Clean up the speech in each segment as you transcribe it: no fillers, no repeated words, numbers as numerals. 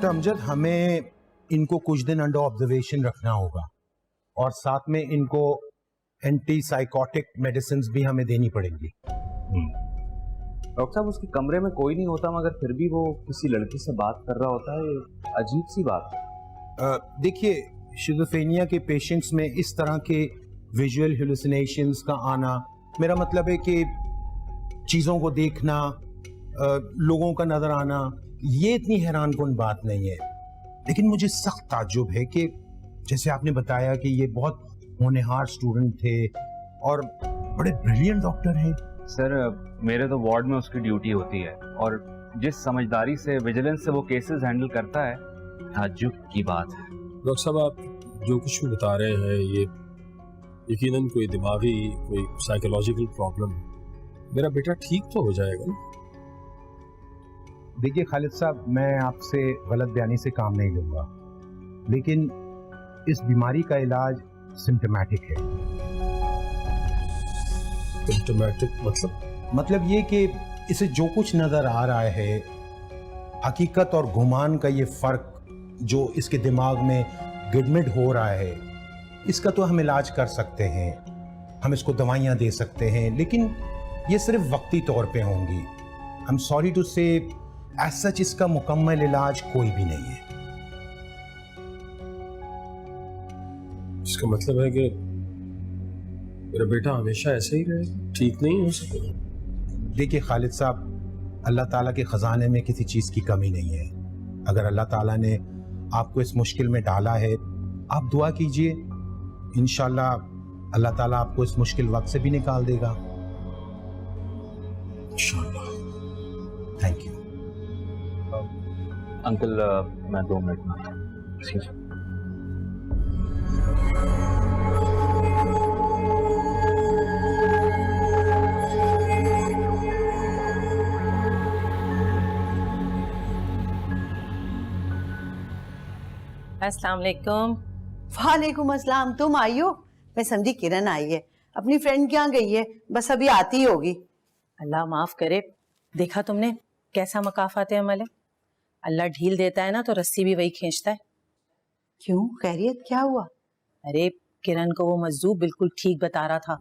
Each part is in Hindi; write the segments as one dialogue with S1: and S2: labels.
S1: डॉक्टर अमजद, हमें इनको कुछ दिन अंडर ऑब्जर्वेशन रखना होगा और साथ में इनको एंटी साइकोटिक मेडिसिन भी हमें देनी पड़ेंगी।
S2: डॉक्टर साहब, उसके कमरे में कोई नहीं होता मगर फिर भी वो किसी लड़की से बात कर रहा होता है, अजीब सी बात है।
S1: देखिए, शिज़ोफ्रेनिया के पेशेंट्स में इस तरह के विजुअल हेलुसिनेशंस का आना, मेरा मतलब है कि चीज़ों को देखना, लोगों का नजर आना, ये इतनी हैरानकुन बात नहीं है। लेकिन मुझे सख्त ताज्जुब है कि जैसे आपने बताया कि ये बहुत होनहार स्टूडेंट थे और बड़े ब्रिलियंट डॉक्टर हैं।
S2: सर, मेरे तो वार्ड में उसकी ड्यूटी होती है और जिस समझदारी से विजिलेंस से वो केसेस हैंडल करता है, ताज्जुब की बात है।
S3: डॉक्टर साहब, आप जो कुछ भी बता रहे हैं ये यकीनन कोई दिमागी, कोई साइकोलॉजिकल प्रॉब्लम है। मेरा बेटा ठीक तो हो जाएगा ना?
S1: देखिए खालिद साहब, मैं आपसे गलत बयानी से काम नहीं लूंगा, लेकिन इस बीमारी का इलाज सिम्टोमेटिक है।
S3: सिम्टोमेटिक मतलब
S1: ये कि इसे जो कुछ नजर आ रहा है, हकीकत और गुमान का ये फर्क जो इसके दिमाग में गिडमिड हो रहा है, इसका तो हम इलाज कर सकते हैं, हम इसको दवाइयाँ दे सकते हैं, लेकिन ये सिर्फ वक्ती तौर पे होंगी। आई एम सॉरी टू से, एज सच इसका मुकम्मल इलाज कोई भी नहीं है।
S3: इसका मतलब है कि मेरा बेटा हमेशा ऐसे ही रहेगा, ठीक नहीं हो सकेगा?
S1: देखिए खालिद साहब, अल्लाह ताला के ख़जाने में किसी चीज़ की कमी नहीं है। अगर अल्लाह ताला ने आपको इस मुश्किल में डाला है, आप दुआ कीजिए, इंशाल्लाह अल्लाह ताला आपको इस मुश्किल वक्त से भी निकाल देगा।
S3: इंशाल्लाह।
S1: थैंक यू
S2: अंकल, मैं 2 मिनट में आता हूं।
S4: अस्सलाम वालेकुम।
S5: वालेकुम अस्सलाम। तुम आई हो? मैं समझी किरण आई है। अपनी फ्रेंड क्या गई है, बस अभी आती ही होगी।
S4: अल्लाह माफ करे, देखा तुमने कैसा मकाफात अमल है। अल्लाह ढील देता है ना तो रस्सी भी वही खींचता है।
S5: क्यों, खैरियत क्या हुआ?
S4: अरे किरण को वो मजदूर बिल्कुल ठीक बता रहा था।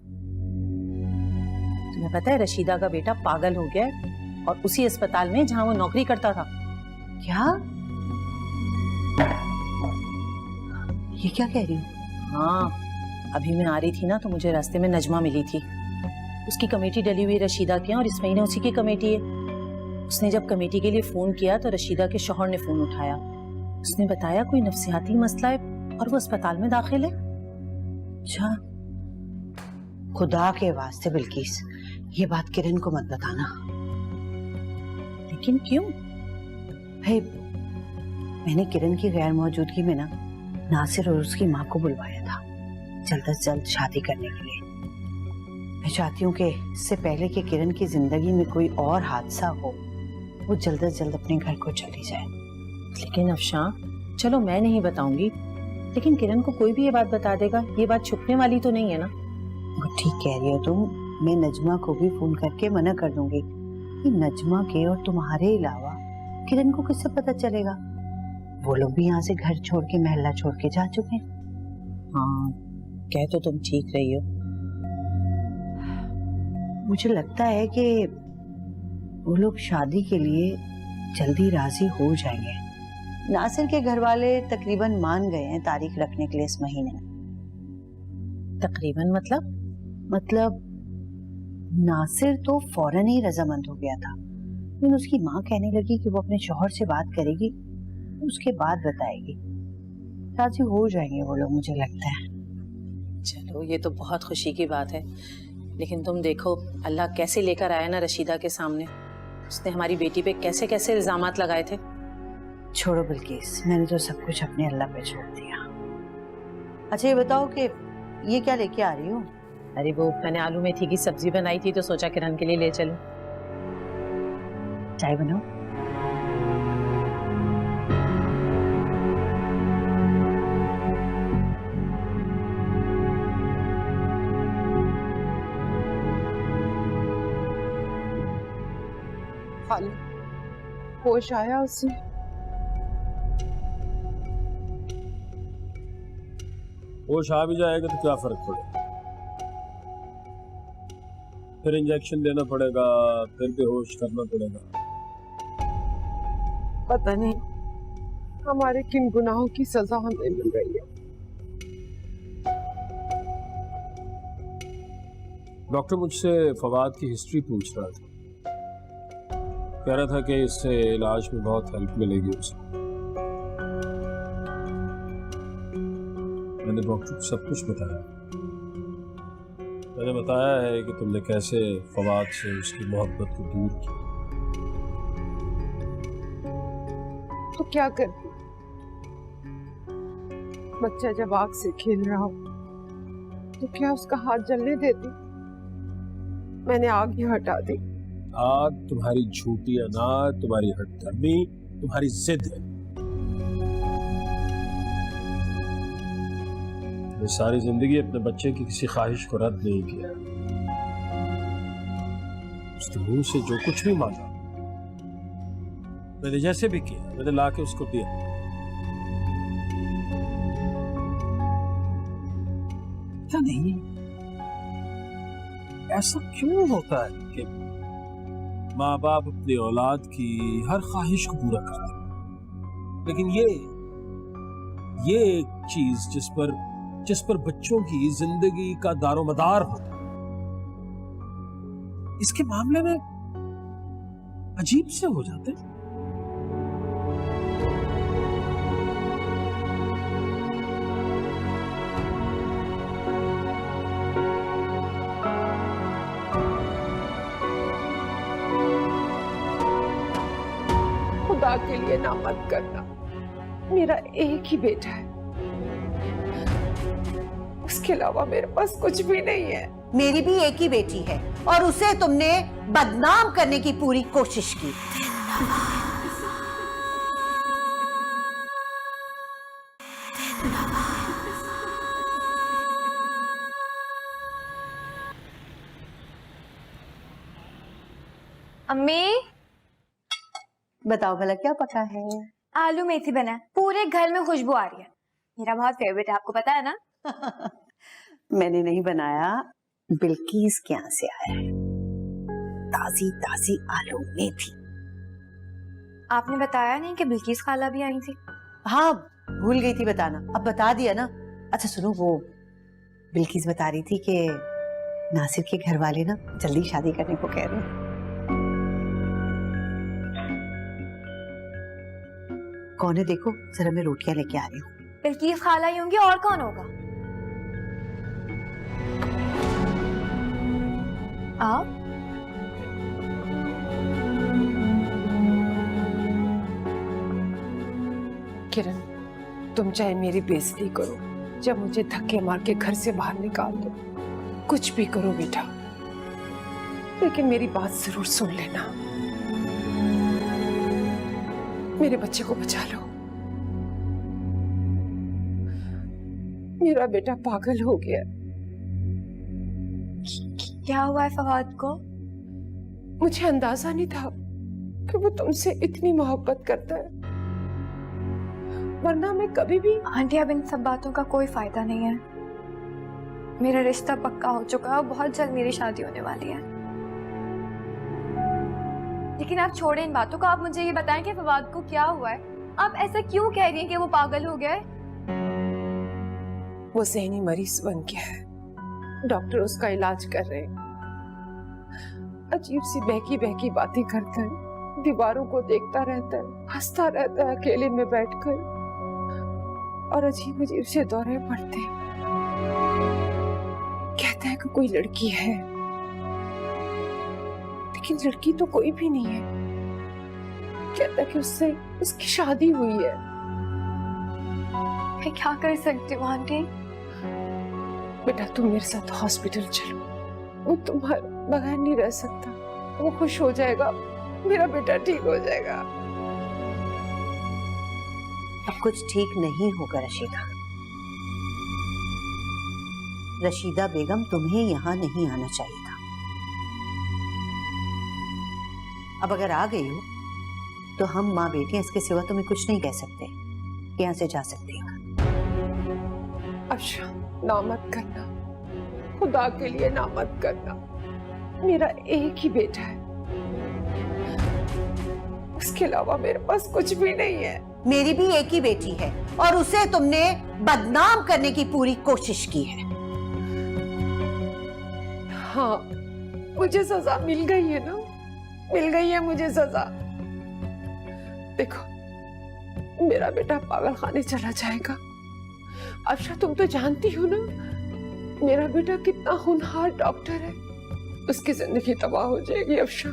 S4: तुम्हें पता है रशीदा का बेटा पागल हो गया है और उसी अस्पताल में जहां वो नौकरी करता था।
S5: क्या? ये क्या कह रही हो?
S4: हाँ, अभी मैं आ रही थी ना तो मुझे रास्ते में नजमा मिली थी। उसकी कमेटी डली हुई रशीदा के, और इस महीने उसी की कमेटी है। उसने जब कमेटी के लिए फोन किया तो रशीदा के शौहर ने फोन उठाया। उसने बताया कोई नफ्सियाती मसला है और वो अस्पताल में दाखिल है।
S5: अच्छा, खुदा के वास्ते बिल्किस, ये बात किरण को मत बताना।
S4: लेकिन क्यों?
S5: है, मैंने किरण की गैर मौजूदगी में ना नासिर और उसकी माँ को बुलवाया था जल्द से जल्द शादी करने के लिए। मैं चाहती हूँ कि इससे पहले कि किरण की जिंदगी में कोई और हादसा हो, वो जल्द से जल्द अपने घर को चली जाए।
S4: लेकिन अफशां, चलो मैं नहीं बताऊंगी, लेकिन किरण को कोई भी ये बात बता देगा, ये बात छुपने वाली तो नहीं है ना।
S5: वो ठीक कह रही हो तुम। मैं नजमा को भी फोन करके मना कर दूंगी कि नजमा के और तुम्हारे अलावा किरण को किससे पता चलेगा? वो लोग भी यहाँ से घर छोड़ के, महल्ला छोड़ के जा चुके हैं।
S4: हाँ, कह तो तुम ठीक रही हो।
S5: मुझे लगता है कि वो लोग शादी के लिए जल्दी राजी हो जाएंगे। नासिर के घर वाले तकरीबन मान गए हैं तारीख रखने के लिए इस महीने में।
S4: तकरीबन
S5: मतलब नासिर तो फौरन ही रजामंद हो गया था, लेकिन उसकी माँ कहने लगी कि वो अपने शौहर से बात करेगी, उसके बाद बताएगी। राजी हो जाएंगे वो लोग, मुझे लगता है।
S4: चलो, ये तो बहुत खुशी की बात है। लेकिन तुम देखो अल्लाह कैसे लेकर आया ना रशीदा के सामने। उसने हमारी बेटी पे कैसे कैसे इल्जामात लगाए थे।
S5: छोड़ो बिल्किस, मैंने तो सब कुछ अपने अल्लाह पे छोड़ दिया। अच्छा ये बताओ कि ये क्या लेके आ रही हो?
S4: अरे वो मैंने आलू मेथी की सब्जी बनाई थी तो सोचा किरण के लिए ले चलूं।
S5: चाय बनाओ।
S6: होश आया उसे?
S3: होश आ भी जाएगा तो क्या फर्क पड़ेगा? फिर इंजेक्शन देना पड़ेगा, फिर बेहोश करना पड़ेगा।
S6: पता नहीं हमारे किन गुनाहों की सजा हमें मिल रही है।
S3: डॉक्टर मुझसे फवाद की हिस्ट्री पूछ रहा था, कह रहा था कि इससे इलाज में बहुत हेल्प मिलेगी उसे। मैंने डॉक्टर को सब कुछ बताया। मैंने बताया है कि तुमने कैसे फवाद से उसकी मोहब्बत को दूर किया।
S6: तो क्या करती? बच्चा जब आग से खेल रहा हो तो क्या उसका हाथ जलने देती? मैंने आग ही हटा दी।
S3: आग तुम्हारी झूठी अनाज, तुम्हारी हठधर्मी, तुम्हारी जिद है। मैं सारी जिंदगी अपने बच्चे की किसी ख्वाहिश को रद्द नहीं किया। उसके मुंह से जो कुछ भी मांगा मैंने जैसे भी किया, मैंने लाके उसको दिया। पता नहीं ऐसा क्यों होता है कि माँ बाप अपनी औलाद की हर ख्वाहिश को पूरा करते हैं, लेकिन ये एक चीज जिस पर बच्चों की जिंदगी का दारोमदार होता है, इसके मामले में अजीब से हो जाते हैं।
S6: खुदा के लिए ना मत करना। मेरा एक ही बेटा है, उसके अलावा मेरे पास कुछ भी नहीं है।
S5: मेरी भी एक ही बेटी है और उसे तुमने बदनाम करने की पूरी कोशिश की।
S7: अम्मी
S5: बताओ भला क्या पका है?
S7: आलू मेथी बना है, पूरे घर में खुशबू आ रही है। मेरा बहुत फेवरेट है, आपको पता है ना।
S5: मैंने नहीं बनाया, बिल्किस के यहाँ से आया है। ताजी ताजी आलू मेथी।
S7: आपने बताया नहीं कि बिल्किस खाला भी आई थी।
S5: हाँ भूल गई थी बताना, अब बता दिया ना। अच्छा सुनो, वो बिल्किस बता रही थी कि नासिर के घर वाले ना जल्दी शादी करने को कह रहे हैं। कौन है देखो जरा, मैं रोटियां लेके आ रही हूँ।
S7: बिल्किस खाला ही होंगी, और कौन होगा? आप
S6: किरण, तुम चाहे मेरी बेइज्जती करो, जब मुझे धक्के मार के घर से बाहर निकाल दो, कुछ भी करो बेटा, लेकिन मेरी बात जरूर सुन लेना। मेरे बच्चे को बचा लो। मेरा बेटा पागल हो गया।
S7: क्या हुआ है फवाद को?
S6: मुझे अंदाजा नहीं था कि वो तुमसे इतनी मोहब्बत करता है, वरना मैं कभी भी।
S7: आंटी अब इन सब बातों का कोई फायदा नहीं है। मेरा रिश्ता पक्का हो चुका है और बहुत जल्द मेरी शादी होने वाली है। लेकिन आप छोड़ें इन बातों को, आप मुझे ये बताएं कि फवाद को क्या हुआ है। आप ऐसा क्यों कह रही हैं कि वो पागल हो गया है?
S6: वो ज़हनी मरीज बन गया है, डॉक्टर उसका इलाज कर रहे हैं। अजीब सी बहकी बहकी बातें करता है, दीवारों को देखता रहता है, हंसता रहता है अकेले में बैठकर, और अजीब अजीब से दौरे पड़ते हैं। कहता है कि कोई लड़की है, लेकिन लड़की तो कोई भी नहीं है। कहता है कि उससे उसकी शादी हुई है।
S7: मैं क्या कर सकती हूँ आंटी?
S6: बेटा तुम मेरे साथ हॉस्पिटल चलो, वो तुम्हारे बगैर नहीं रह सकता। वो खुश हो जाएगा, मेरा बेटा ठीक हो जाएगा।
S5: अब कुछ ठीक नहीं होगा रशीदा। रशीदा बेगम, तुम्हें यहाँ नहीं आना चाहिए था। अब अगर आ गई हो तो हम माँ बेटियां इसके सिवा तुम्हें कुछ नहीं कह सकते, यहाँ से जा सकती हो।
S6: अच्छा ना मत करना, खुदा के लिए ना मत करना। मेरा एक ही बेटा है, उसके अलावा मेरे पास कुछ भी नहीं है।
S5: मेरी भी एक ही बेटी है और उसे तुमने बदनाम करने की पूरी कोशिश की है।
S6: हाँ, मुझे सजा मिल गई है ना, मिल गई है मुझे सजा। देखो, मेरा बेटा पागल खाने चला जाएगा। अफशा तुम तो जानती हो ना, मेरा बेटा कितना होनहार डॉक्टर है, उसकी जिंदगी तबाह हो जाएगी। अफशा,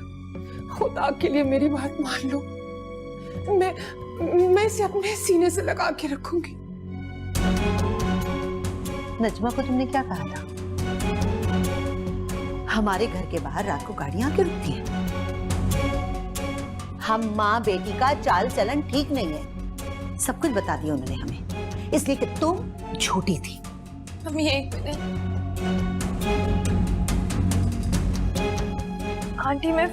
S6: खुदा के लिए मेरी बात मान लो, मैं इसे अपने सीने से लगा के रखूंगी।
S5: नजमा को तुमने क्या कहा था? हमारे घर के बाहर रात को गाड़ियां आके रुकती हैं। हम माँ बेटी का चाल चलन ठीक नहीं है, सब कुछ बता दिया उन्होंने हमें, इसलिए कि तुम झूठी थी।
S7: मम्मी एक मिनट। आंटी मैं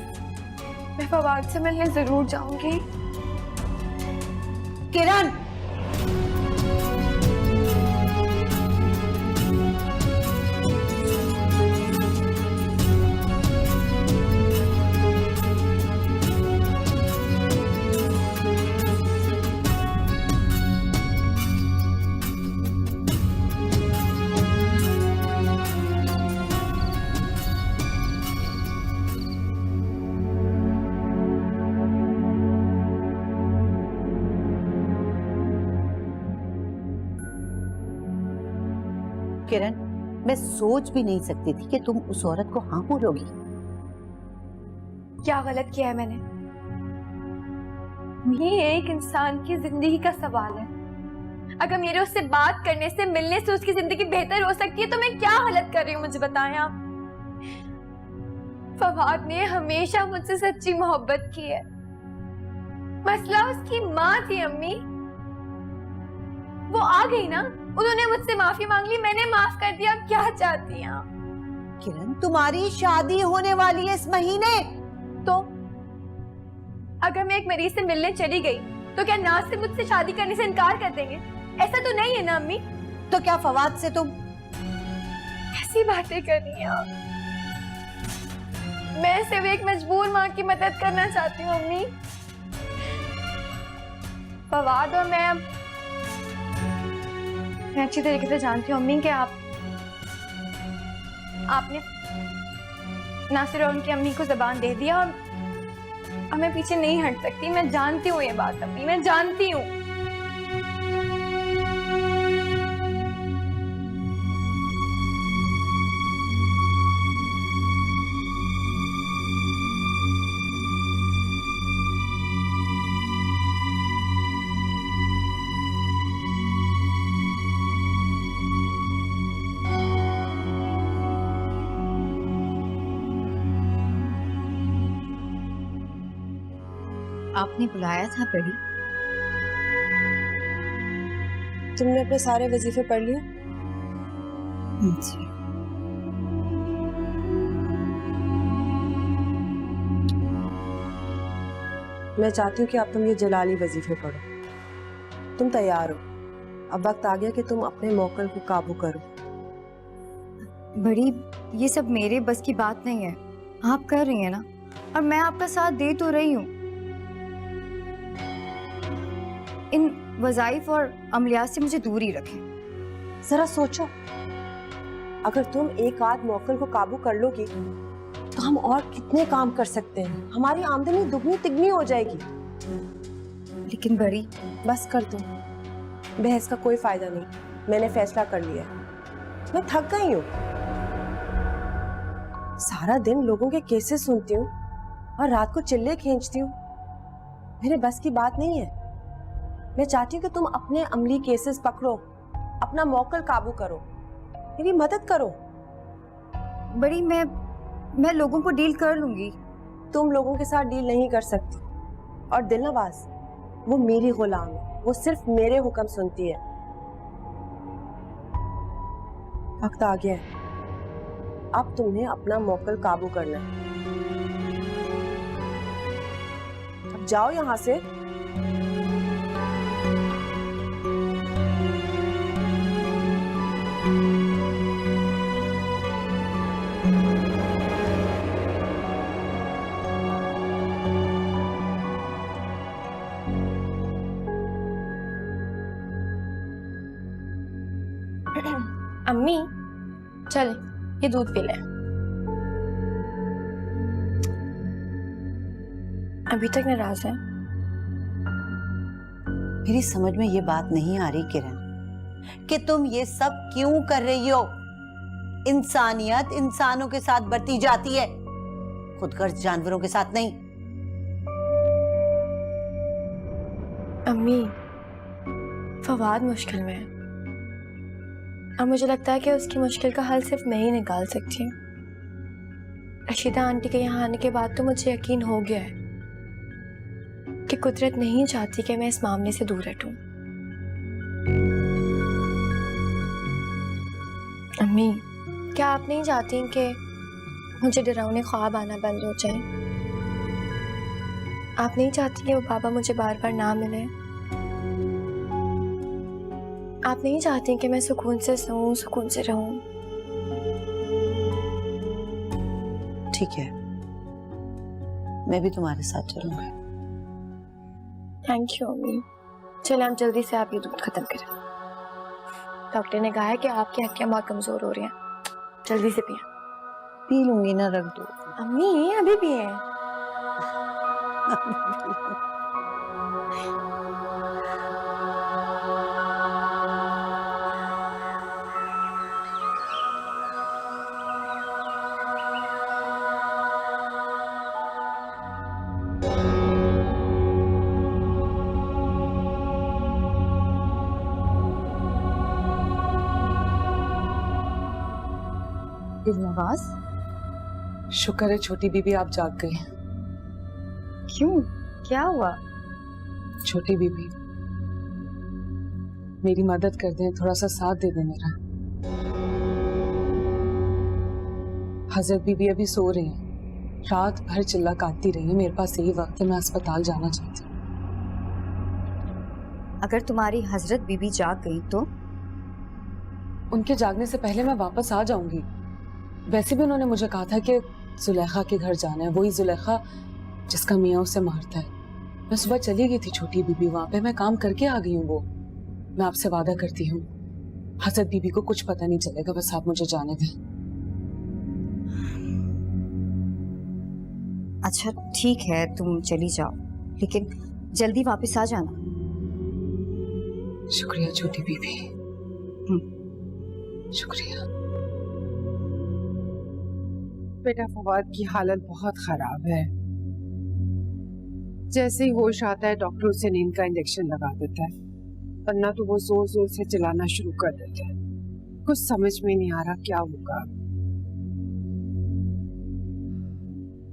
S7: फवाद से मिलने जरूर जाऊंगी।
S5: किरण, किरण, मैं सोच भी नहीं सकती थी कि तुम उस औरत को हाँ बोलोगी।
S7: क्या गलत किया है मैंने? ये एक इंसान की जिंदगी का सवाल है। अगर मेरे उससे बात करने से, मिलने से उसकी जिंदगी बेहतर हो सकती है तो मैं क्या गलत कर रही हूँ, मुझे बताएं आप। फवाद ने हमेशा मुझसे सच्ची मोहब्बत की है। मसला उसकी माँ थी अम्मी, वो आ गई ना, उन्होंने मुझसे माफी मांग ली, मैंने माफ कर दिया। क्या चाहती हैं आप?
S5: किरण, तुम्हारी शादी होने वाली है इस महीने।
S7: तो अगर मैं एक मरीज से मिलने चली गई तो क्या नाज से मुझसे शादी करने से इनकार कर देंगे? ऐसा तो नहीं है ना अम्मी?
S5: तो क्या फवाद से तुम
S7: ऐसी बातें कर रही हैं आप? मैं सिर्फ एक मजबूर माँ की मदद करना चाहती हूँ अम्मी। फवाद और मैं अच्छी तरीके से जानती हूँ अम्मी कि आपने नासिर और उनकी अम्मी को जबान दे दिया और मैं पीछे नहीं हट सकती। मैं जानती हूँ ये बात अम्मी, मैं जानती हूँ।
S8: आपने बुलाया था पढ़ी?
S9: तुमने अपने सारे वजीफे पढ़ लिए?
S8: जी।
S9: मैं चाहती हूँ कि अब तुम ये जलाली वजीफे पढ़ो। तुम तैयार हो? अब वक्त आ गया कि तुम अपने मौकल को काबू करो।
S7: बड़ी, ये सब मेरे बस की बात नहीं है। आप कर रही हैं ना, और मैं आपका साथ दे तो रही हूँ। इन वज़ाइफ और अमलियात से मुझे दूर ही रखें।
S9: जरा सोचो, अगर तुम एक आध मौकल को काबू कर लोगी तो हम और कितने काम कर सकते हैं। हमारी आमदनी दुगनी तिगनी हो जाएगी।
S7: लेकिन बड़ी,
S9: बस कर दो, बहस का कोई फायदा नहीं। मैंने फैसला कर लिया है। मैं थक गई हूँ। सारा दिन लोगों के केसेस सुनती हूँ और रात को चिल्ले खींचती हूँ। मेरे बस की बात नहीं है। मैं चाहती हूँ कि तुम अपने अमली केसेस पकड़ो, अपना मौकल काबू करो, मेरी मदद करो।
S7: बड़ी, मैं लोगों को डील कर लूंगी।
S9: तुम लोगों के साथ डील नहीं कर सकती। और दिलनवाज, वो मेरी गुलाम है, वो सिर्फ मेरे हुक्म सुनती है। वक्त आ गया है, अब तुम्हें अपना मौकल काबू करना है। अब जाओ यहां से।
S7: अम्मी चल ये दूध पी ले। अभी तक नाराज है।
S5: मेरी समझ में ये बात नहीं आ रही किरण कि तुम ये सब क्यों कर रही हो। इंसानियत इंसानों के साथ बरती जाती है, खुदगर्ज जानवरों के साथ नहीं।
S7: अम्मी फवाद मुश्किल में है। अब मुझे लगता है कि उसकी मुश्किल का हल सिर्फ मैं ही निकाल सकती हूँ। रशीदा आंटी के यहाँ आने के बाद तो मुझे यकीन हो गया है कि कुदरत नहीं चाहती कि मैं इस मामले से दूर हटूं। अम्मी क्या आप नहीं चाहती कि मुझे डरावने ख्वाब आना बंद हो जाए? आप नहीं चाहती कि वो बाबा मुझे बार बार ना मिले? आप नहीं चाहती कि मैं सुकून से सोऊं, सुकून से रहूं?
S5: ठीक है, मैं भी तुम्हारे साथ चलूंगा।
S7: थैंक यू अम्मी। चलो हम जल्दी से आप ये दूध खत्म करें। डॉक्टर ने कहा है कि आपकी हड्डियां बहुत कमजोर हो रही हैं, जल्दी से पिए।
S5: पी लूंगी ना, रख दो।
S7: अम्मी अभी पिए।
S8: दिलनवाज,
S6: शुक्र है छोटी बीबी आप जाग गई।
S8: क्यों, क्या हुआ?
S6: छोटी बीबी मेरी मदद कर दें, थोड़ा सा साथ दे दें मेरा। हजरत बीबी अभी सो रही हैं, रात भर चिल्ला काटती रही है। मेरे पास यही वक्त है, मैं अस्पताल जाना चाहती हूँ।
S8: अगर तुम्हारी हजरत बीबी जाग गई तो?
S6: उनके जागने से पहले मैं वापस आ जाऊंगी। वैसे भी उन्होंने मुझे कहा था कि जुलेखा के घर जाना है, वही जुलेखा जिसका मियाँ उसे मारता है। मैं सुबह चली गई थी छोटी बीबी, वहां पे मैं काम करके आ गई हूँ। वो मैं आपसे वादा करती हूँ हजरत बीबी को कुछ पता नहीं चलेगा, बस आप मुझे जाने दें।
S8: अच्छा ठीक है, तुम चली जाओ, लेकिन जल्दी वापस आ जाना।
S6: शुक्रिया छोटी बीबी, शुक्रिया।
S10: बेटा फवाद की हालत बहुत खराब है। जैसे ही होश आता है डॉक्टर उसे नींद का इंजेक्शन लगा देता है, वरना तो वो जोर जोर से चिल्लाना शुरू कर देता है। कुछ समझ में नहीं आ रहा क्या होगा।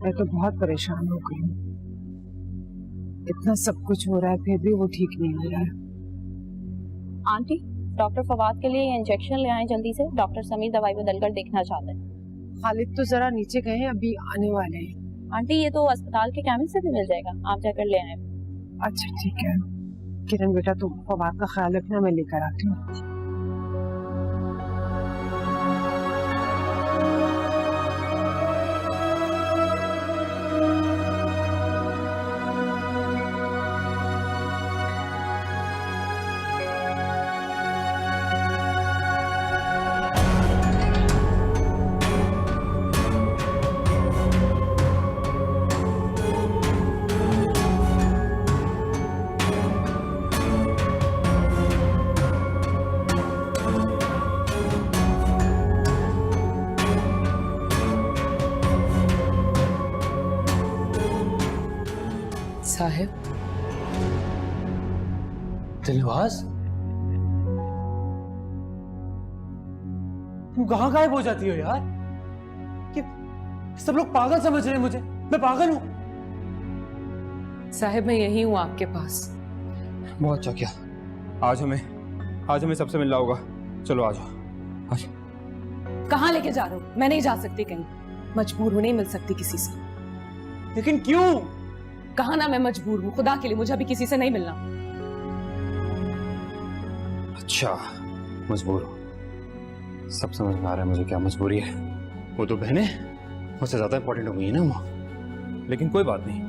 S10: मैं तो बहुत परेशान हो गई हूँ। इतना सब कुछ हो रहा है फिर भी वो ठीक नहीं हो रहा है।
S4: आंटी डॉक्टर फवाद के लिए इंजेक्शन ले आए जल्दी से। डॉक्टर समीर दवाई बदलकर देखना चाहते हैं।
S10: खालिद तो जरा नीचे गए हैं, अभी आने वाले हैं।
S4: आंटी ये तो अस्पताल के केमिस्ट से भी मिल जाएगा, आप जाकर ले आए।
S10: अच्छा ठीक है। किरण बेटा तुम फवाद का ख्याल रखना, मैं लेकर आती हूँ। साहिब,
S11: दिलवाज, तुम कहाँ गायब हो जाती हो यार? कि सब लोग पागल समझ रहे हैं मुझे, मैं पागल हूँ?
S6: साहिब मैं यही हूँ आपके पास।
S11: बहुत अच्छा किया। आज हमें सबसे मिलना होगा। चलो आ जाओ।
S6: कहाँ लेके जा रहे हो? मैं नहीं जा सकती कहीं, मजबूर हूँ, नहीं मिल सकती किसी से।
S11: लेकिन क्यों?
S6: कहा ना मैं मजबूर हूँ, खुदा के लिए मुझे अभी किसी से नहीं मिलना।
S11: अच्छा मजबूर हो, सब समझ में आ रहा है मुझे क्या मजबूरी है। वो तो बहनें मुझसे ज्यादा इंपॉर्टेंट हो गई है ना वो। लेकिन कोई बात नहीं,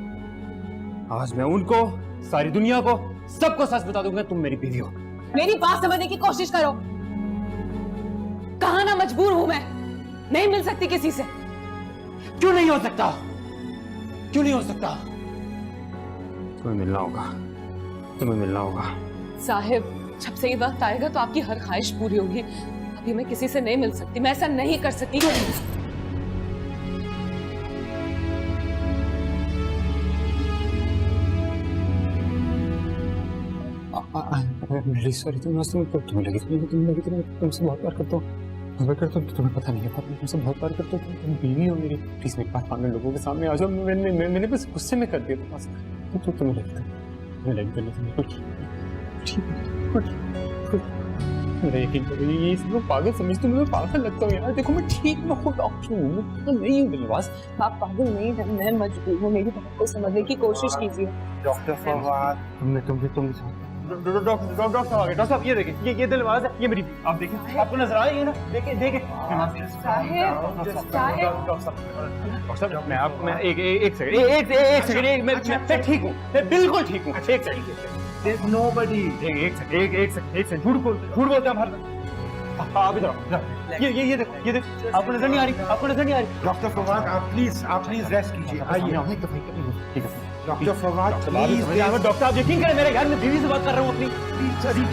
S11: आज मैं उनको, सारी दुनिया को, सबको सच बता दूंगा तुम मेरी बीवी हो।
S6: मेरी बात समझने की कोशिश करो।
S9: कहा ना मजबूर हूं मैं, नहीं मिल सकती किसी से।
S11: क्यों नहीं हो सकता? क्यों नहीं हो सकता? तुम्हें मिलना होगा, तुम्हें मिलना होगा।
S9: साहिब, जब से ये वक्त आएगा तो आपकी हर ख्वाहिश पूरी होगी। अभी मैं किसी से नहीं मिल सकती, मैं ऐसा नहीं कर सकती।
S11: सॉरी, तुम्हें लगी तुमसे बहुत प्यार करता हूँ, तुम्हें पता नहीं है, तुमसे बहुत प्यार करता हूँ, तुम बीवी हो मेरी। प्लीज मेरी बात मानो, लोगों के सामने आ जाओ। मैंने बस गुस्से में कर दिया तुम्हें लगता मेरा यकीन करो, ये सब लोग पागल समझते, मैं पागल लगता हूँ यार। देखो मैं ठीक, मैं खुद डॉक्टर हूँ, तो नहीं हूँ दिलवास।
S9: आप पागल नहीं हैं, मैं मजबूर हूँ, मेरी बात को समझने की कोशिश कीजिए।
S11: डॉक्टर फवाद, डॉक्टर साहब ये देखिए, ये दिलवास है, ये मेरी, आप देखिए, आपको नजर आ रही है ना? देखिए मैं आपको, मैं एक सेकंड, मैं ठीक हूँ, मैं बिल्कुल ठीक हूँ। एक सेकंड, नोबडी, एक सेकंड, झूठ बोलते हैं हमारे। आप इधर, ये देखो, आपको नजर नहीं आ रही,
S1: डॉक्टर फवाद, आप प्लीज रेस्ट कीजिए। आइए डॉक्टर फवाद, प्लीज।
S11: डॉक्टर आप यकीन करें, मेरे घर में बीवी से बात कर रहा हूँ अपनी।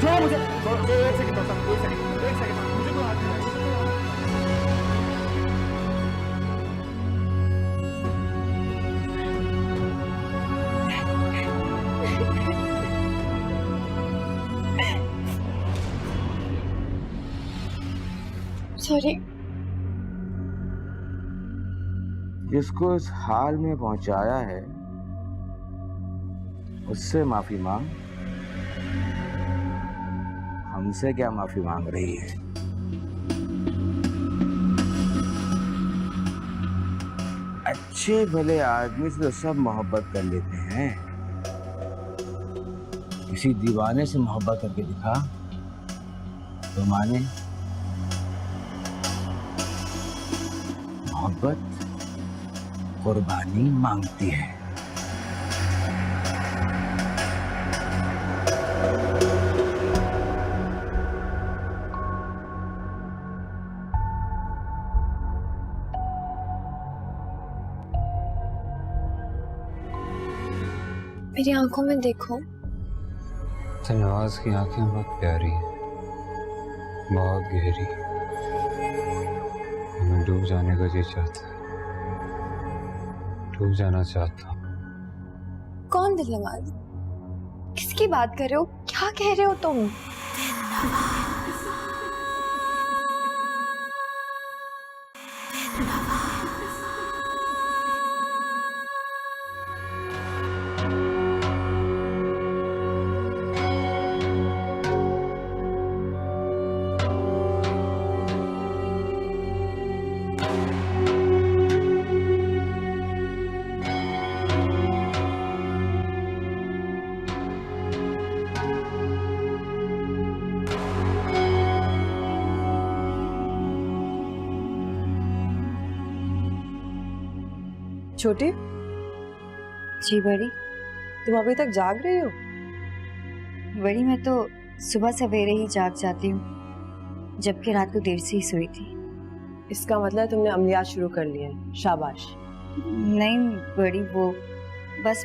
S11: छोड़ो मुझे, एक सेकंड डॉक्टर साहब, एक सेकंड मुझे कोई हाथ नहीं।
S7: सॉरी।
S12: जिसको इस हाल में पहुंचाया है उससे माफी मांग, हमसे क्या माफी मांग रही है? अच्छे भले आदमी से तो सब मोहब्बत कर लेते हैं, किसी दीवाने से मोहब्बत करके दिखा तो माने। मोहब्बत कुर्बानी मांगती है।
S7: मेरी आंखों में देखो।
S11: धन्यवाद की आंखें बहुत प्यारी हैं, बहुत गहरी। मैं डूब जाने को जी चाहता, डूब जाना चाहता हूँ।
S7: कौन दिल नवाज? किसकी बात कर रहे हो? क्या कह रहे हो तुम?
S9: छोटी,
S8: जी बड़ी।
S9: तुम अभी तक जाग रही हो?
S8: बड़ी मैं तो सुबह सवेरे ही जाग जाती हूँ, जबकि रात को देर से ही सोई थी।
S9: इसका मतलब तुमने अमलियात शुरू कर लिए हैं। शाबाश।
S8: नहीं बड़ी, वो बस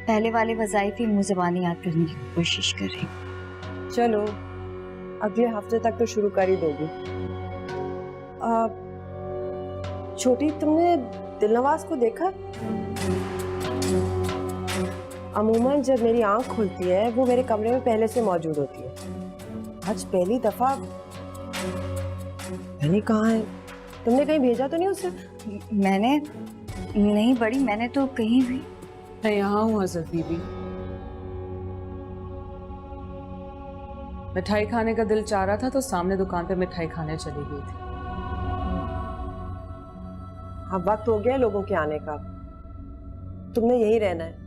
S8: पहले वाले वज़ाइफ ही मुँह ज़बानी याद करने की कोशिश कर रही।
S9: चलो, अगले हफ्ते तक तो शुरू कर ही दोगी। छोटी, तुमने दिलनवाज को देखा? अमूमन जब मेरी आंख खुलती है वो मेरे कमरे में पहले से मौजूद होती है। आज पहली दफा। मैंने कहा है, तुमने कहीं भेजा तो नहीं उसे?
S8: मैंने नहीं बड़ी, मैंने तो कहीं भी।
S9: मैं यहाँ हूँ हज़रत बीबी। मिठाई खाने का दिल चाह रहा था तो सामने दुकान पे मिठाई खाने चली गई थी। अब वक्त हो गया लोगों के आने का। तुमने यही रहना है।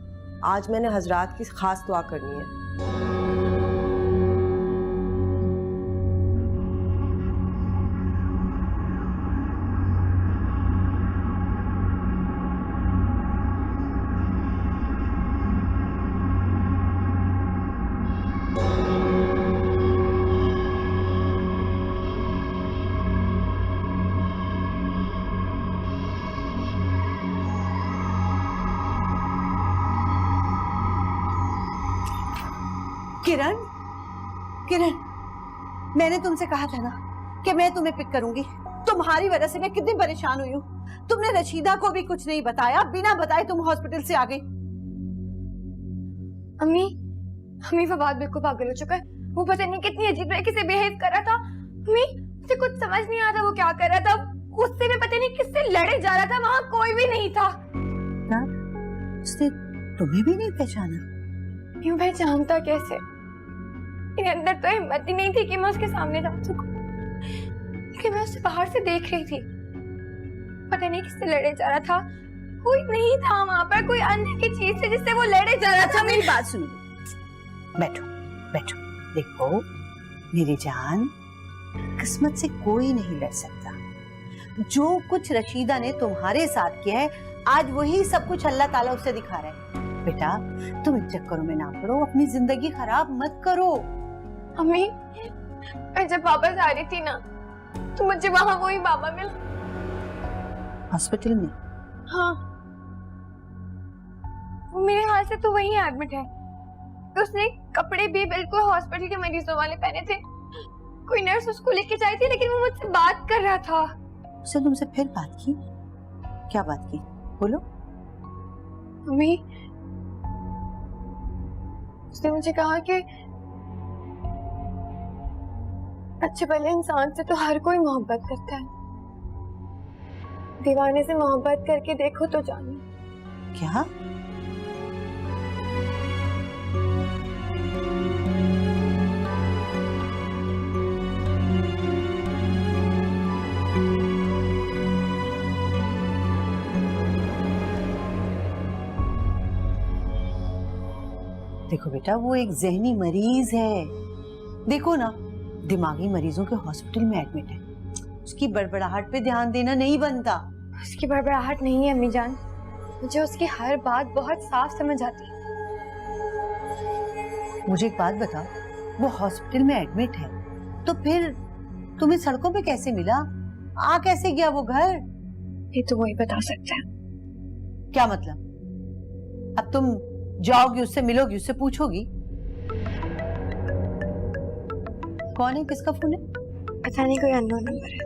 S9: आज मैंने हजरात की खास दुआ करनी है।
S5: किरण, किरण, मैंने तुमसे कहा था ना कि मैं तुम्हें पिक करूंगी। तुम्हारी वजह से मैं कितनी परेशान हुई हूँ। तुमने रशीदा को भी कुछ नहीं बताया, बिना बताए तुम हॉस्पिटल से आ गई।
S7: अम्मी, अम्मी फवाद बिल्कुल पागल हो चुका है। वो पता नहीं कितनी अजीब तरीके से बिहेव कर रहा था। अम्मी, मुझे कुछ समझ नहीं आ रहा वो क्या कर रहा था। उससे भी पता नहीं किससे लड़े जा रहा था, वहां कोई भी नहीं था।
S5: उसने तुम्हें भी नहीं पहचाना?
S7: यूं पहचानता कैसे? मेरे अंदर तो हिम्मत ही नहीं थी कि मैं उसके सामने जा सकूं, क्योंकि मैं उसे बाहर से देख रही थी। पता नहीं किससे लड़े जा रहा था। कोई नहीं था वहां पर, कोई अन्य की चीज से जिससे वो लड़े जा रहा था।
S5: मेरी बात सुनो, बैठो बैठो। देखो मेरी जान, किस्मत से कोई नहीं लड़ सकता। जो कुछ रशीदा ने तुम्हारे साथ किया है, आज वही सब कुछ अल्लाह ताला उसे दिखा रहा है। बेटा तुम इन चक्करों में ना पड़ो, अपनी जिंदगी खराब मत करो।
S7: अम्मी, मैं जब वापस आ रही थी ना, तो मुझे वहां वही बाबा मिला
S5: हॉस्पिटल में।
S7: हाँ, वो मेरे हाथ से तो वही एडमिट है। उसने कपड़े भी बिल्कुल हॉस्पिटल के मरीजों वाले पहने थे। कोई नर्स उसको लेके जाई थी, लेकिन वो मुझसे बात कर रहा था।
S5: उसने तुमसे फिर बात की? क्या बात की, बोलो।
S7: मम्मी, उसने मुझे कहा कि अच्छे भले इंसान से तो हर कोई मोहब्बत करता है, दीवाने से मोहब्बत करके देखो तो जानो।
S5: क्या? देखो बेटा, वो एक जहनी मरीज है। देखो ना, दिमागी मरीजों के हॉस्पिटल में एडमिट है। उसकी बड़बड़ाहट पे ध्यान देना नहीं बनता।
S7: उसकी बड़बड़ाहट नहीं है अम्मी जान, मुझे उसकी हर बात बहुत साफ समझ आती है।
S5: मुझे एक बात बताओ, वो हॉस्पिटल में एडमिट है तो फिर तुम्हें सड़कों पे कैसे मिला? आ कैसे गया वो घर?
S7: ये तो वही बता सकता है।
S5: क्या मतलब? अब तुम जाओगी, उससे मिलोगी, उससे पूछोगी कौन है, किसका फोन है?
S7: पता नहीं, कोई अननोन नंबर है।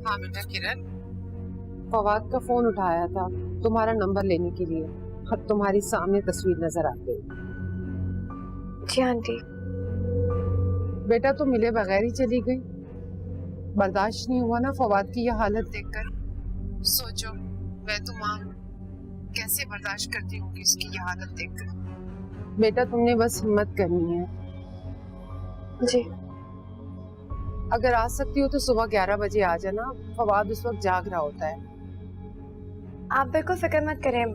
S10: हाँ बेटा किरण, फवाद का फोन उठाया था तुम्हारा नंबर लेने के लिए, और तुम्हारी सामने तस्वीर नजर आ गई।
S7: जी आंटी।
S10: बेटा तुम मिले बगैर ही चली गई। बर्दाश्त नहीं हुआ ना फवाद की यह हालत देखकर? सोचो मैं तो मां कैसे बर्दाश्त करती होंगी उसकी यह हालत देखकर। बेटा तुमने बस हिम्मत करनी है।
S7: जी।
S10: अगर आ सकती हो तो सुबह 11 बजे आ जाना, फवाद उस वक्त जाग रहा होता है।
S7: आप बिल्कुल फिक्र मत करें,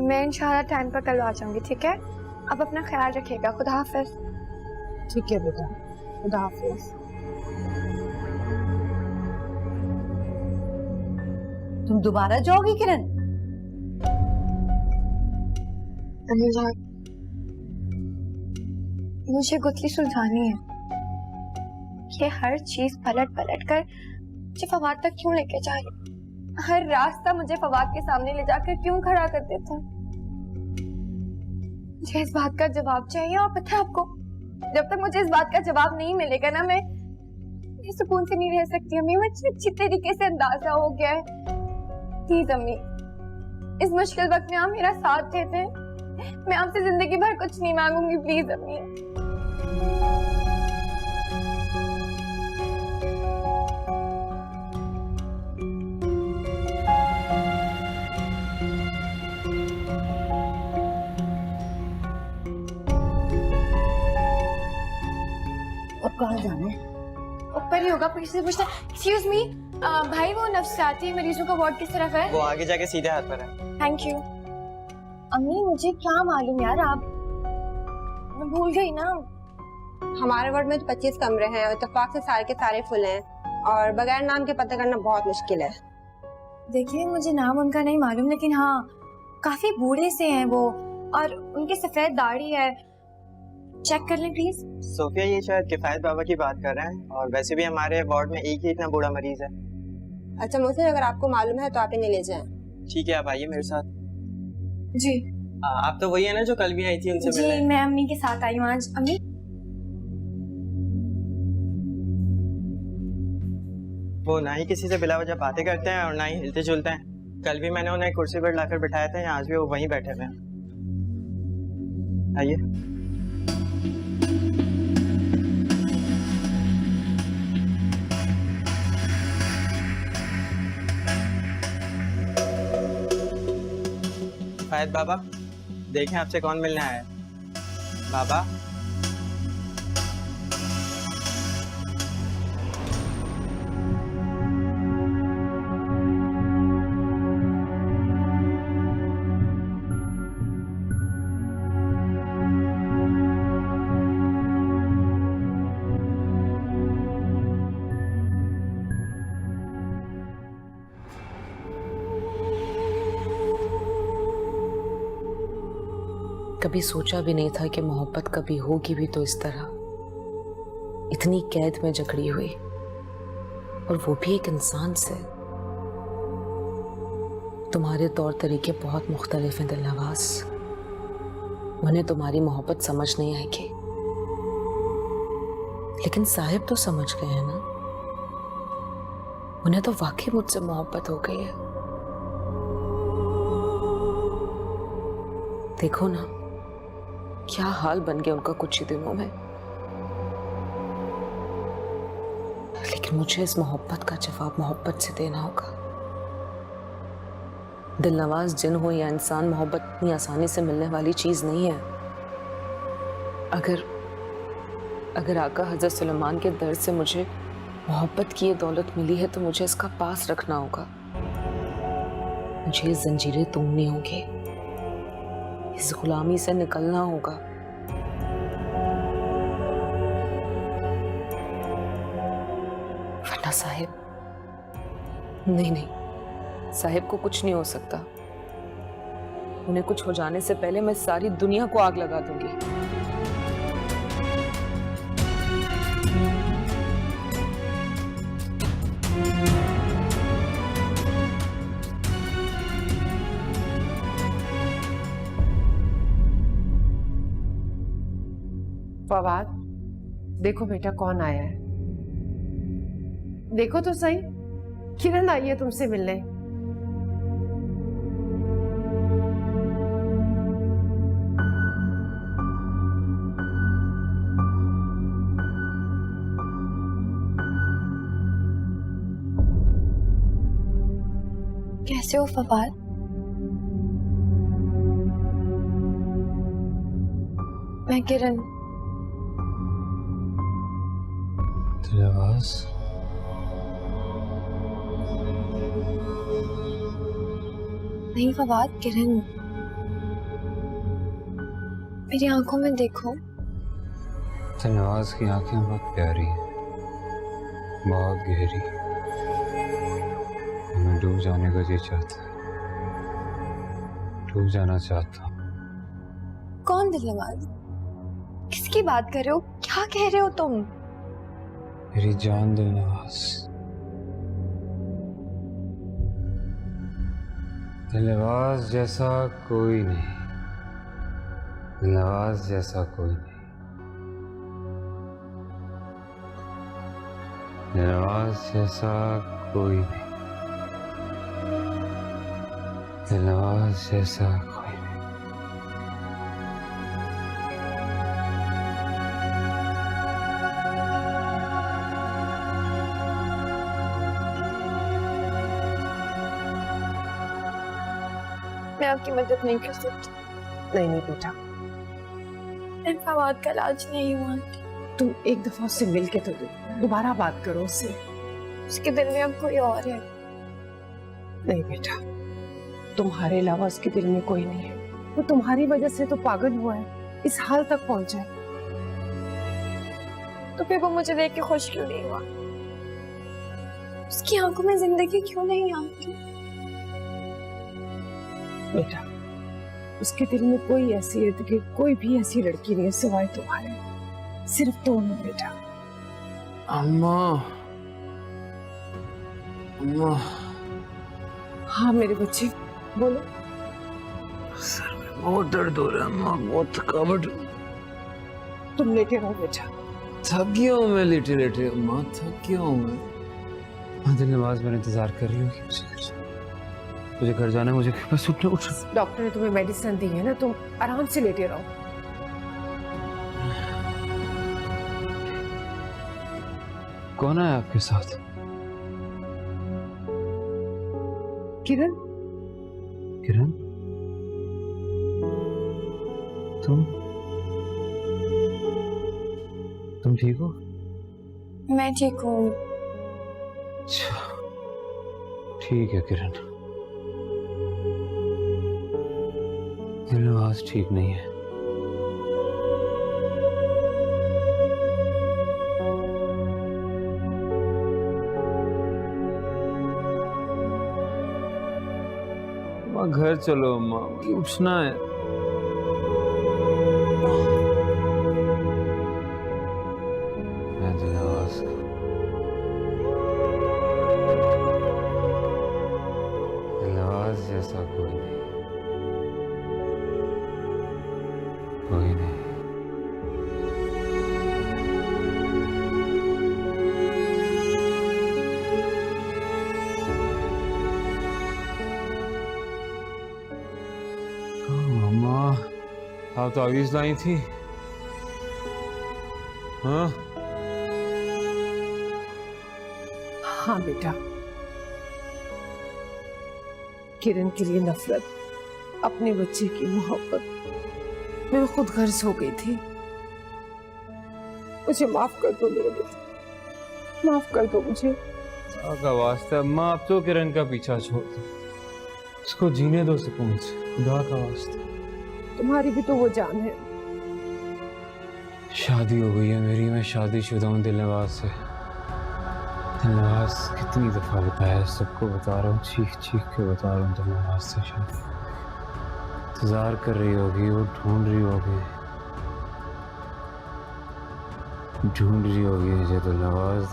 S7: मैं इंशाल्लाह टाइम पर कल आ जाऊंगी, ठीक है? आप अपना ख्याल रखिएगा। खुदा हाफिज।
S10: ठीक है बेटा, खुदा हाफिज।
S5: तुम दोबारा जाओगी किरण?
S7: मुझे गुत्थी सुलझानी है। ये हर चीज पलट पलट कर मुझे फवाद तक क्यों लेके जा रही? हर रास्ता मुझे फवाद के सामने ले जाकर क्यों खड़ा कर देता? मुझे इस बात का जवाब चाहिए, और पता है आपको, जब तक मुझे इस बात का जवाब नहीं मिलेगा ना, मैं सुकून से नहीं रह सकती। अम्मी, मुझे अच्छी तरीके से अंदाजा हो गया है। प्लीज अम्मी, इस मुश्किल वक्त में आप मेरा साथ देते हैं। मैं आपसे जिंदगी भर कुछ नहीं मांगूंगी, प्लीज अम्मी।
S5: अब कहाँ जाना है?
S7: ऊपर ही होगा, पीछे से पूछता। एक्सक्यूज मी भाई, वो नफ्सियाती मरीजों का वार्ड किस तरफ है?
S13: वो आगे जाके सीधे हाथ पर है।
S7: Thank you. अम्मी, मुझे क्या मालूम यार, आप, मैं भूल गई ना।
S9: हमारे वार्ड में तो 25 कमरे हैं और इत्तेफाक से सारे के सारे फुल हैं, और बगैर नाम के पता करना बहुत मुश्किल है।
S7: देखिए, मुझे नाम उनका नहीं मालूम, लेकिन हाँ, काफी बूढ़े से हैं वो, और उनकी सफेद दाढ़ी है। चेक कर लें प्लीज।
S13: सोफिया, ये शायद किफायत बाबा की बात कर रहे हैं, और वैसे भी हमारे वार्ड में एक ही इतना बूढ़ा मरीज है।
S9: अच्छा मुझे, अगर आपको मालूम है तो आप इन्हें ले जाएं।
S13: ठीक है, आप आइए मेरे साथ।
S7: जी।
S13: आप तो वही है ना जो कल भी आई थी उनसे मिलने?
S7: जी मैं अम्मी के साथ आई हूँ आज। अम्मी
S13: वो ना ही किसी से बिला वजह बातें करते हैं और ना ही हिलते जुलते हैं। कल भी मैंने उन्हें कुर्सी पर लाकर बिठाया था, आज भी वो वहीं बैठे हुए हैं। आइए। फायद बाबा, देखें आपसे कौन मिलने आया है। बाबा
S4: कभी सोचा भी नहीं था कि मोहब्बत कभी होगी भी तो इस तरह, इतनी कैद में जकड़ी हुई, और वो भी एक इंसान से। तुम्हारे तौर तरीके बहुत मुख्तलिफ हैं दिलनवाज, उन्हें तुम्हारी मोहब्बत समझ नहीं आएगी, लेकिन साहिब तो समझ गए हैं ना, उन्हें तो वाकई मुझसे मोहब्बत हो गई है। देखो ना क्या हाल बन गया उनका कुछ ही दिनों में। लेकिन मुझे इस मोहब्बत का जवाब मोहब्बत से देना होगा। दिलनवाज जिन हो या इंसान, मोहब्बत इतनी आसानी से मिलने वाली चीज नहीं है। अगर आका हजरत सुलेमान के दर से मुझे मोहब्बत की ये दौलत मिली है तो मुझे इसका पास रखना होगा। मुझे ये जंजीरें तोड़नी होगी, इस गुलामी से निकलना होगा। वरना साहिब, नहीं, साहिब को कुछ नहीं हो सकता। उन्हें कुछ हो जाने से पहले मैं सारी दुनिया को आग लगा दूंगी।
S10: फवाद, देखो बेटा कौन आया है। देखो तो सही, किरण आई है तुमसे मिलने।
S7: कैसे हो फवाद? मैं किरण।
S11: दिलनवाज,
S7: नहीं फवाद, किरण। मेरी आंखों में देखो।
S11: दिलनवाज की आंखें बहुत प्यारी हैं, बहुत गहरी। मैं डूब जाने का जी चाहता है, डूब जाना चाहता हूँ।
S7: कौन दिलनवाज? किसकी बात कर रहे हो? क्या कह रहे हो तुम?
S11: मेरी जान दिलनवाज, दिलनवाज जैसा कोई नहीं, दिलनवाज जैसा कोई नहीं, दिलनवाज जैसा कोई नहीं, दिलनवाज जैसा कोई नहीं।
S7: मैं आपकी मदद नहीं कर सकती।
S10: नहीं बेटा,
S7: मैं फवाद का इलाज नहीं हुआ।
S10: तुम एक दफा उससे मिल के तो दो, दोबारा बात करो उससे।
S7: उसके दिल में अब कोई और है।
S10: नहीं बेटा, तुम्हारे अलावा उसके दिल में कोई नहीं है। वो तुम्हारी वजह से तो पागल हुआ है, इस हाल तक पहुंचा है।
S7: तो फिर वो मुझे देख के खुश क्यों नहीं हुआ? उसकी आंखों में जिंदगी क्यों नहीं आती?
S10: बेटा, उसके दिल में कोई ऐसी है कि कोई भी ऐसी लड़की नहीं है सिवाय तुम्हारे, सिर्फ तुम हो बेटा।
S3: अम्मा, अम्मा।
S10: हाँ मेरे बच्चे, बोलो।
S3: सर में बहुत दर्द हो रहा है अम्मा, बहुत थकावट।
S10: तुम लेटे रहो बेटा।
S3: थक गया हूँ मैं लेटे लेटे अम्मा, थक गया हूँ मैं। हाँ दिलनवाज मेरा इंतजार कर रही होगी, मुझे घर जाना है, मुझे बस उठना उठ।
S10: डॉक्टर ने तुम्हें मेडिसिन दी है ना, तुम आराम से लेटे रहो।
S3: कौन है आपके साथ?
S10: किरण।
S3: किरण, तुम ठीक हो?
S7: मैं ठीक हूँ।
S3: अच्छा ठीक है किरण, दिलनवाज ठीक नहीं है। अम्मा घर चलो अम्मा, मुझे उठना है। मैं दिलनवाज जैसा कोई नहीं, कोई नहीं। अम्मा आप तो आवीज लाई थी। हाँ
S10: हाँ बेटा, किरण के लिए नफरत, अपने बच्चे की मोहब्बत मैं खुद गर्ज हो गई थी। मुझे माफ कर दो मेरे बेटे, माफ कर दो मुझे।
S3: का वास्ता अम्मा, आप तो किरण का पीछा छोड़ दो, उसको जीने दो सुकून से, खुदा का वास्ता।
S10: तुम्हारी भी तो वो जान है।
S3: शादी हो गई है मेरी, मैं शादीशुदा हूँ दिलनवाज से। दिलनवाज कितनी दफा बताया, सबको बता रहा हूँ, चीख चीख के बता रहा हूँ दिलनवाज से शादी। इंतजार कर रही होगी, वो ढूंढ रही होगी मुझे। दिलनवाज